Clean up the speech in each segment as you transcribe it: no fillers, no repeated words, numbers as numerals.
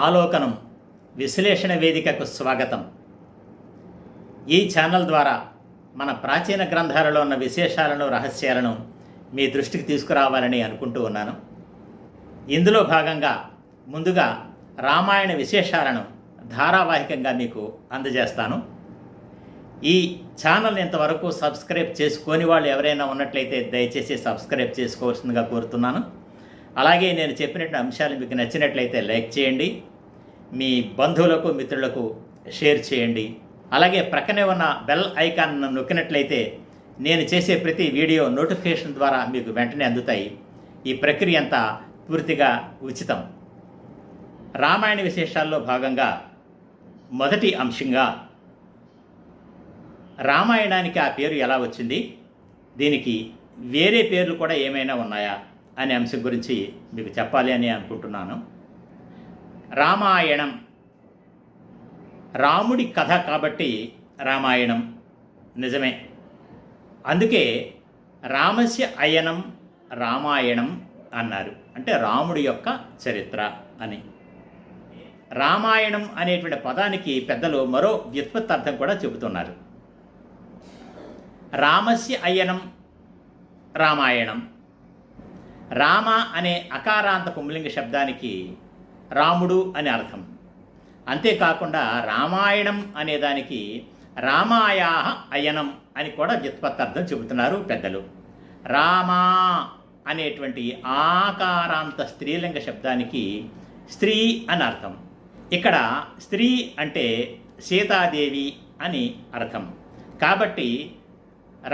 ఆలోకనం విశ్లేషణ వేదికకు స్వాగతం. ఈ ఛానల్ ద్వారా మన ప్రాచీన గ్రంథాలలో ఉన్న విశేషాలను, రహస్యాలను మీ దృష్టికి తీసుకురావాలని అనుకుంటూ ఉన్నాను. ఇందులో భాగంగా ముందుగా రామాయణ విశేషాలను ధారావాహికంగా మీకు అందజేస్తాను. ఈ ఛానల్ని ఇంతవరకు సబ్స్క్రైబ్ చేసుకోని వాళ్ళు ఎవరైనా ఉన్నట్లయితే దయచేసి సబ్స్క్రైబ్ చేసుకోవాల్సిందిగా కోరుతున్నాను. అలాగే నేను చెప్పినటువంటి అంశాలు మీకు నచ్చినట్లయితే లైక్ చేయండి, మీ బంధువులకు, మిత్రులకు షేర్ చేయండి. అలాగే ప్రక్కనే ఉన్న బెల్ ఐకాన్ నొక్కినట్లయితే నేను చేసే ప్రతి వీడియో నోటిఫికేషన్ ద్వారా మీకు వెంటనే అందుతాయి. ఈ ప్రక్రియ అంతా పూర్తిగా ఉచితం. రామాయణ విశేషాల్లో భాగంగా మొదటి అంశంగా రామాయణానికి ఆ పేరు ఎలా వచ్చింది, దీనికి వేరే పేర్లు కూడా ఏమైనా ఉన్నాయా అనే అంశం గురించి మీకు చెప్పాలి అని అనుకుంటున్నాను. రామాయణం రాముడి కథ కాబట్టి రామాయణం నిజమే. అందుకే రామస్య అయనం రామాయణం అన్నారు, అంటే రాముడి యొక్క చరిత్ర అని. రామాయణం అనేటువంటి పదానికి పెద్దలు మరో వ్యుత్పత్తార్థం కూడా చెబుతున్నారు. రామస్య అయనం రామాయణం. రామ అనే అకారాంత పుంలింగ శబ్దానికి రాముడు అని అర్థం. అంతేకాకుండా రామాయణం అనే దానికి రామాయా అయనం అని కూడా వ్యుత్పత్తార్థం చెబుతున్నారు పెద్దలు. రామా అనేటువంటి ఆకారాంత స్త్రీలింగ శబ్దానికి స్త్రీ అని అర్థం. ఇక్కడ స్త్రీ అంటే సీతాదేవి అని అర్థం. కాబట్టి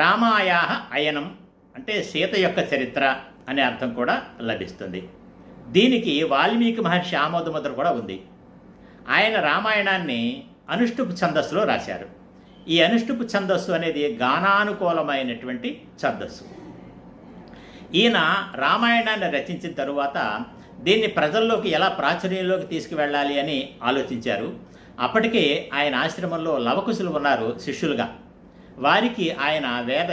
రామాయా అయనం అంటే సీత యొక్క చరిత్ర అనే అర్థం కూడా లభిస్తుంది. దీనికి వాల్మీకి మహర్షి ఆమోదముద్ర కూడా ఉంది. ఆయన రామాయణాన్ని అనుష్టుప్ ఛందస్సులో రాశారు. ఈ అనుష్టుప్ ఛందస్సు అనేది గానానుకూలమైనటువంటి ఛందస్సు. ఈయన రామాయణాన్ని రచించిన తరువాత దీన్ని ప్రజల్లోకి ఎలా ప్రాచుర్యంలోకి తీసుకువెళ్ళాలి అని ఆలోచించారు. అప్పటికే ఆయన ఆశ్రమంలో లవకుశులు ఉన్నారు శిష్యులుగా. వారికి ఆయన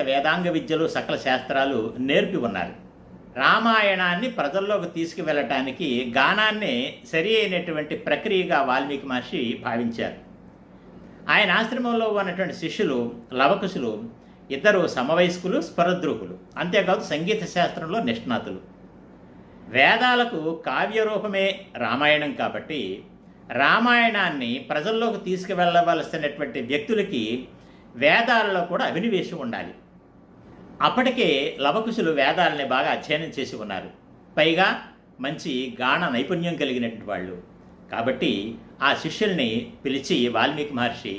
వేదాంగ విద్యలు, సకల శాస్త్రాలు నేర్పి ఉన్నారు. రామాయణాన్ని ప్రజల్లోకి తీసుకువెళ్ళటానికి గానాన్ని సరి అయినటువంటి ప్రక్రియగా వాల్మీకి మహర్షి భావించారు. ఆయన ఆశ్రమంలో ఉన్నటువంటి శిష్యులు లవకుశులు ఇద్దరు సమవయస్కులు, స్పరద్రూపులు. అంతేకాదు సంగీత శాస్త్రంలో నిష్ణాతులు. వేదాలకు కావ్యరూపమే రామాయణం కాబట్టి రామాయణాన్ని ప్రజల్లోకి తీసుకువెళ్ళవలసినటువంటి వ్యక్తులకి వేదాలలో కూడా అభినివేశం ఉండాలి. అప్పటికే లవకుశులు వేదాలని బాగా అధ్యయనం చేసి ఉన్నారు. పైగా మంచి గాన నైపుణ్యం కలిగినటువంటి వాళ్ళు. కాబట్టి ఆ శిష్యుల్ని పిలిచి వాల్మీకి మహర్షి,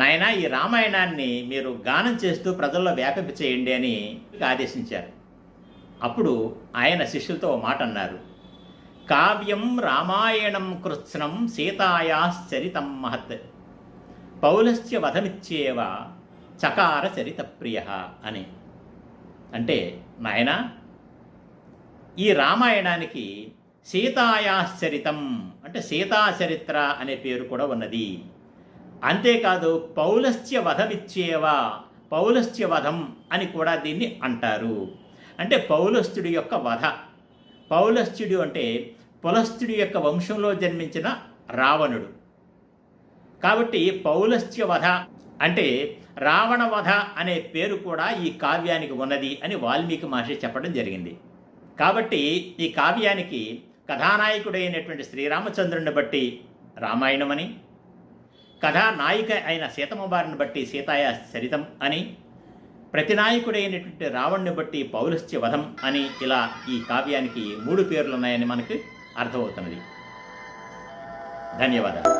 నాయనా ఈ రామాయణాన్ని మీరు గానం చేస్తూ ప్రజల్లో వ్యాపింప చేయండి అని ఆదేశించారు. అప్పుడు ఆయన శిష్యులతో మాట అన్నారు. కావ్యం రామాయణం కృత్స్నం సీతాయాశ్చరితం మహత్ పౌలస్య వధమిచ్చేవ చకార చరిత ప్రియ అని. అంటే నాయన, ఈ రామాయణానికి సీతాయాశ్చరితం అంటే సీతా చరిత్ర అనే పేరు కూడా ఉన్నది. అంతేకాదు పౌలస్య వధమిచ్చేవ, పౌలస్య వధం అని కూడా దీన్ని అంటారు. అంటే పౌలస్త్యుడి యొక్క వధ. పౌలస్త్యుడు అంటే పులస్త్యుడి యొక్క వంశంలో జన్మించిన రావణుడు. కాబట్టి పౌలస్త్య వధ అంటే రావణ వధ అనే పేరు కూడా ఈ కావ్యానికి ఉన్నది అని వాల్మీకి మహర్షి చెప్పడం జరిగింది. కాబట్టి ఈ కావ్యానికి కథానాయకుడైనటువంటి శ్రీరామచంద్రుని బట్టి రామాయణమని, కథానాయిక అయిన సీతమ్మవారిని బట్టి సీతాయ చరితం అని, ప్రతినాయకుడైనటువంటి రావణ్ణి బట్టి పౌలస్త్య వధం అని, ఇలా ఈ కావ్యానికి 3 పేర్లున్నాయని మనకు అర్థమవుతున్నది. ధన్యవాదాలు.